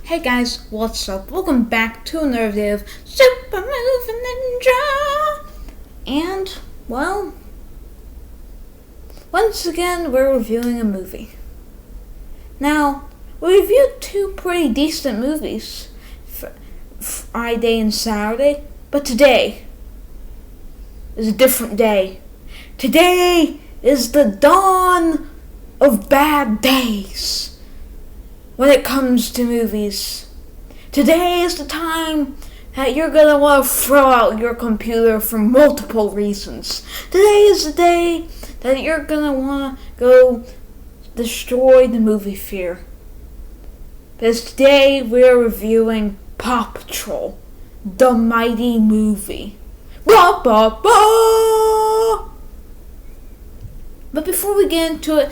Hey guys, what's up? Welcome back to another video of Super Movie Ninja! And, well, once again, we're reviewing a movie. Now, we reviewed two pretty decent movies, Friday and Saturday, but today is a different day. Today is the dawn of bad days. When it comes to movies, today is the time that you're gonna want to throw out your computer for multiple reasons. Today is the day that you're gonna want to go destroy the movie theater. Because today we're reviewing Paw Patrol, the mighty movie. Bah, bah, bah! But before we get into it,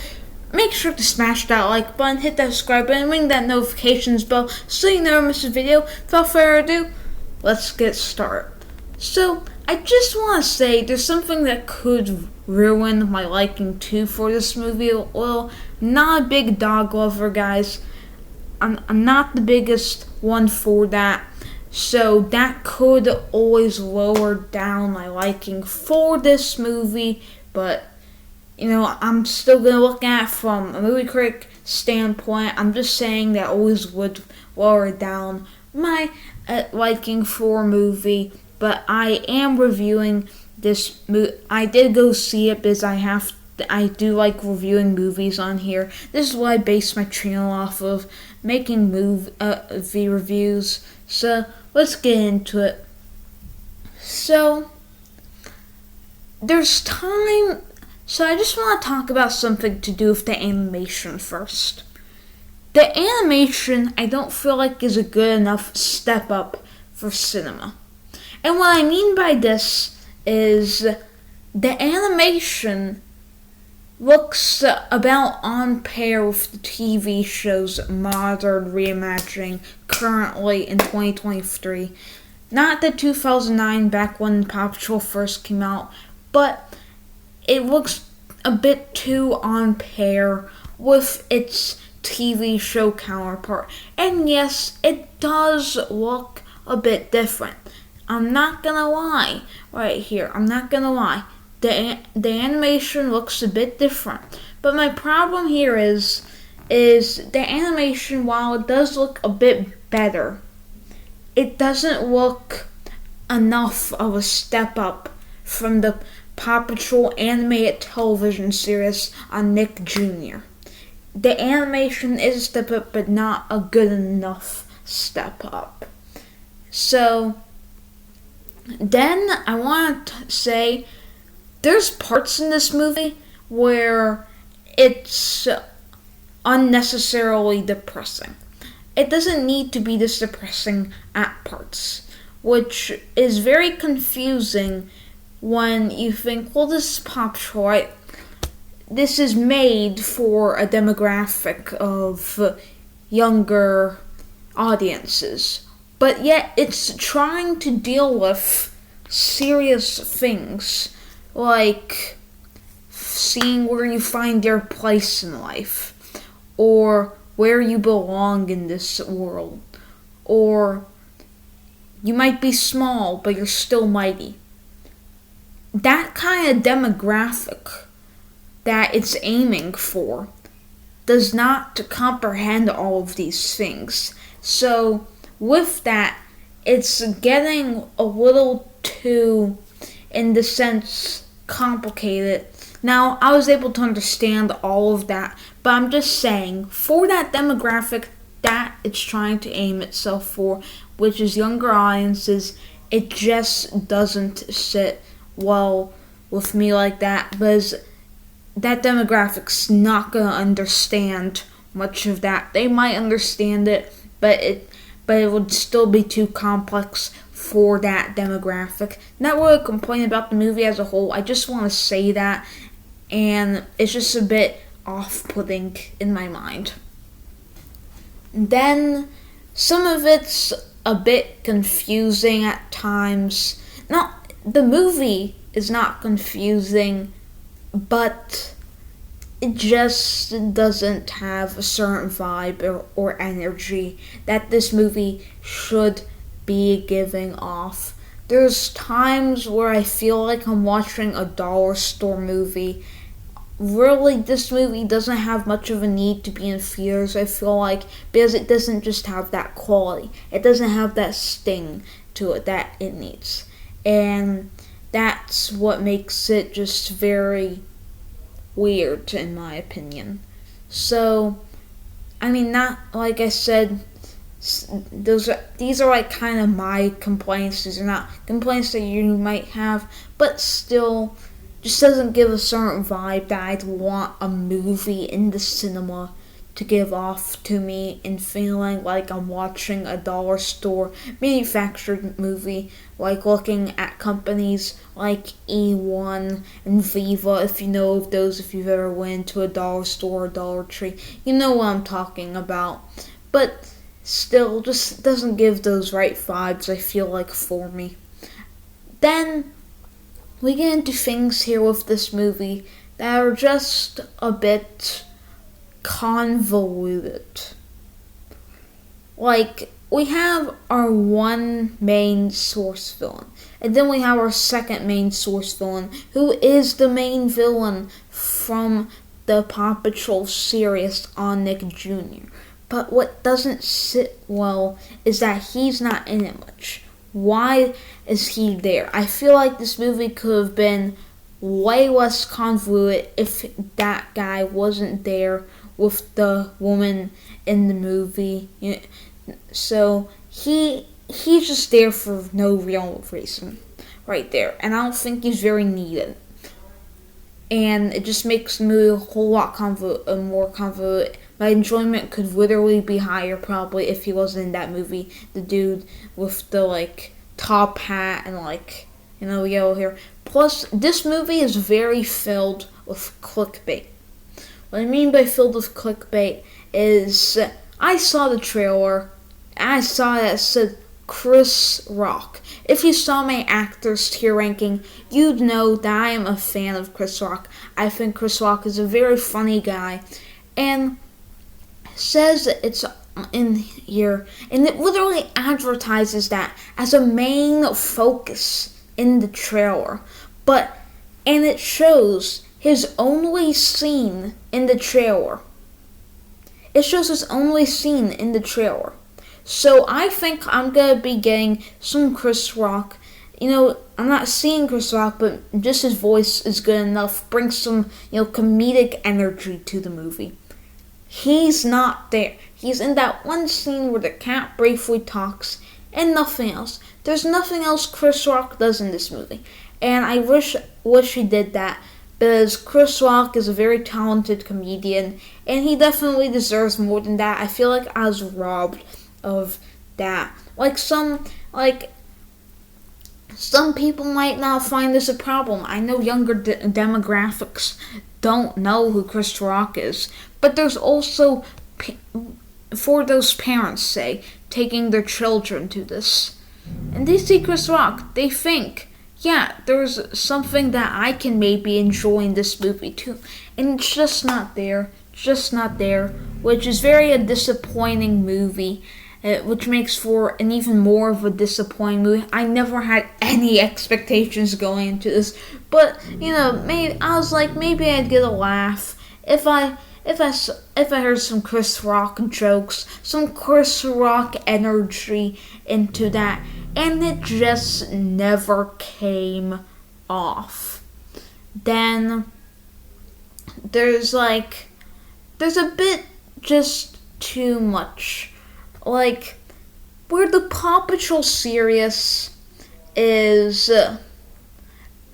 make sure to smash that like button, hit that subscribe button, and ring that notifications bell so you never miss a video. Without further ado, let's get started. So, I just want to say there's something that could ruin my liking too for this movie. Well, I'm not a big dog lover, guys. I'm not the biggest one for that. So that could always lower down my liking for this movie, but I'm still going to look at it from a movie critic standpoint. I'm just saying that always would lower down my liking for a movie. But I am reviewing this movie. I did go see it because I do like reviewing movies on here. This is what I base my channel off of, making movie reviews. So let's get into it. So there's time. So I just want to talk about something to do with the animation first. The animation, I don't feel like is a good enough step up for cinema. And what I mean by this is the animation looks about on par with the TV show's modern reimagining currently in 2023. Not the 2009, back when Paw Patrol first came out, but it looks a bit too on par with its TV show counterpart. And yes, it does look a bit different. I'm not gonna lie right here. I'm not gonna lie. The animation looks a bit different. But my problem here is the animation, while it does look a bit better, it doesn't look enough of a step up from the Paw Patrol animated television series on Nick Jr. The animation is a step up, but not a good enough step up. So, then I want to say, there's parts in this movie where it's unnecessarily depressing. It doesn't need to be this depressing at parts, which is very confusing when you think, well, this is Paw Patrol, right? This is made for a demographic of younger audiences, but yet it's trying to deal with serious things, like seeing where you find your place in life, or where you belong in this world, or you might be small, but you're still mighty. That kind of demographic that it's aiming for does not comprehend all of these things. So with that, it's getting a little too, in the sense, complicated. Now, I was able to understand all of that, but I'm just saying, for that demographic that it's trying to aim itself for, which is younger audiences, it just doesn't sit well with me like that, because that demographic's not going to understand much of that. They might understand it, but it would still be too complex for that demographic. Not really a complaint about the movie as a whole. I just want to say that, and it's just a bit off-putting in my mind. Then some of it's a bit confusing at times. The movie is not confusing, but it just doesn't have a certain vibe or energy that this movie should be giving off. There's times where I feel like I'm watching a dollar store movie. Really, this movie doesn't have much of a need to be in theaters, I feel like, because it doesn't just have that quality. It doesn't have that sting to it that it needs. And that's what makes it just very weird, in my opinion. So, I mean, not like I said, these are like kind of my complaints. These are not complaints that you might have, but still, just doesn't give a certain vibe that I'd want a movie in the cinema to give off to me, and feeling like I'm watching a dollar store manufactured movie, like looking at companies like E1 and Viva, if you know of those, if you've ever went to a dollar store or Dollar Tree, you know what I'm talking about. But still, just doesn't give those right vibes, I feel like, for me. Then we get into things here with this movie that are just a bit convoluted. Like, we have our one main source villain, and then we have our second main source villain, who is the main villain from the Paw Patrol series on Nick Jr. But what doesn't sit well is that he's not in it much. Why is he there? I feel like this movie could have been way less convoluted if that guy wasn't there with the woman in the movie. So he's just there for no real reason right there. And I don't think he's very needed. And it just makes the movie a whole lot more convoluted. My enjoyment could literally be higher probably if he wasn't in that movie. The dude with the top hat and yellow hair. Plus, this movie is very filled with clickbait. What I mean by filled with clickbait is I saw the trailer and I saw that it said Chris Rock. If you saw my actors tier ranking, you'd know that I am a fan of Chris Rock. I think Chris Rock is a very funny guy. And it says it's in here, and it literally advertises that as a main focus in the trailer. And it shows his only scene in the trailer. It shows his only scene in the trailer. So I think I'm going to be getting some Chris Rock. I'm not seeing Chris Rock, but just his voice is good enough. Brings some, comedic energy to the movie. He's not there. He's in that one scene where the cat briefly talks and nothing else. There's nothing else Chris Rock does in this movie. And I wish he did that, because Chris Rock is a very talented comedian and he definitely deserves more than that. I feel like I was robbed of that. Some people might not find this a problem. I know younger demographics don't know who Chris Rock is. But there's also, for those parents, say, taking their children to this. And they see Chris Rock. They think, yeah, there's something that I can maybe enjoy in this movie too. And it's just not there. Which is very a disappointing movie. Which makes for an even more of a disappointing movie. I never had any expectations going into this, but maybe I was like, maybe I'd get a laugh if I heard some Chris Rock jokes, some Chris Rock energy into that, and it just never came off. Then there's a bit just too much. Where the Paw Patrol series is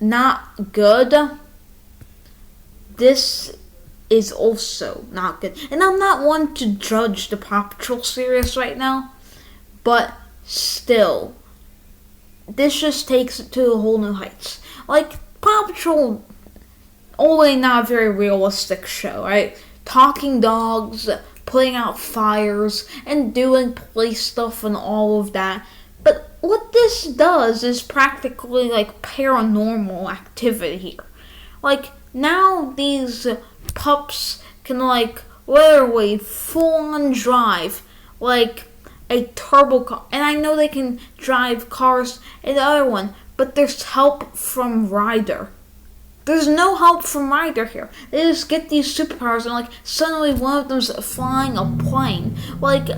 not good, this is also not good. And I'm not one to judge the Paw Patrol series right now, but still, this just takes it to a whole new heights. Paw Patrol, only not a very realistic show, right? Talking dogs, putting out fires, and doing police stuff and all of that. But what this does is practically paranormal activity here. Now these pups can like literally full on drive like a turbo car, and I know they can drive cars in the other one, but there's help from Ryder. There's no help from Ryder here. They just get these superpowers and like suddenly one of them's flying a plane. Like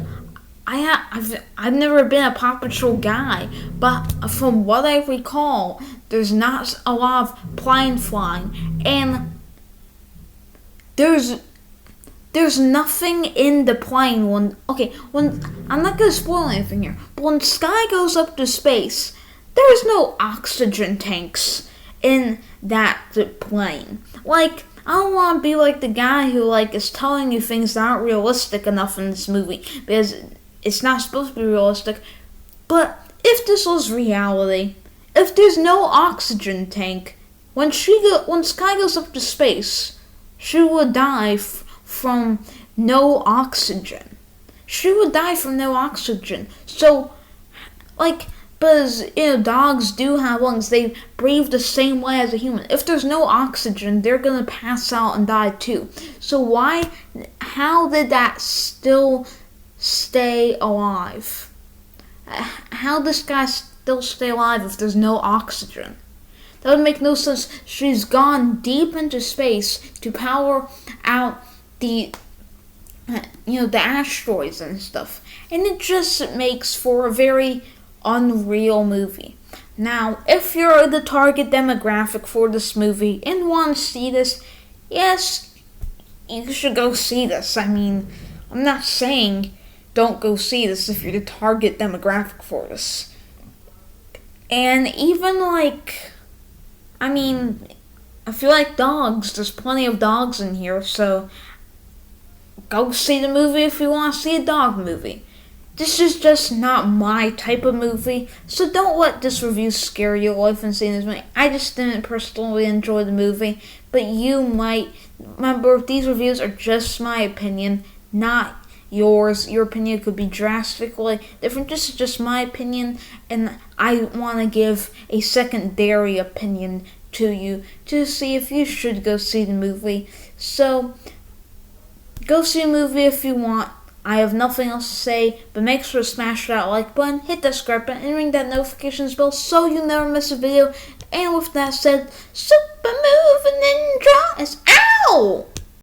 I've never been a Paw Patrol guy, but from what I recall, there's not a lot of plane flying, and there's nothing in the plane when I'm not gonna spoil anything here, but when Sky goes up to space, there's no oxygen tanks in that plane. Like, I don't want to be like the guy who like is telling you things that aren't realistic enough in this movie because it's not supposed to be realistic. But if this was reality, if there's no oxygen tank, when Sky goes up to space, she would die from no oxygen. She would die from no oxygen. So, like, because, dogs do have lungs. They breathe the same way as a human. If there's no oxygen, they're going to pass out and die too. So how did that still stay alive? How does this guy still stay alive if there's no oxygen? That would make no sense. She's gone deep into space to power out the asteroids and stuff. And it just makes for a very unreal movie. Now, if you're the target demographic for this movie and want to see this, yes, you should go see this. I mean, I'm not saying don't go see this if you're the target demographic for this. And even I feel like dogs, there's plenty of dogs in here, so go see the movie if you want to see a dog movie. This is just not my type of movie, so don't let this review scare you away from seeing this movie. I just didn't personally enjoy the movie, but you might. Remember, these reviews are just my opinion, not yours. Your opinion could be drastically different. This is just my opinion, and I want to give a secondary opinion to you to see if you should go see the movie. So, go see a movie if you want. I have nothing else to say, but make sure to smash that like button, hit that subscribe button, and ring that notifications bell so you never miss a video. And with that said, Super Movie Ninja is out!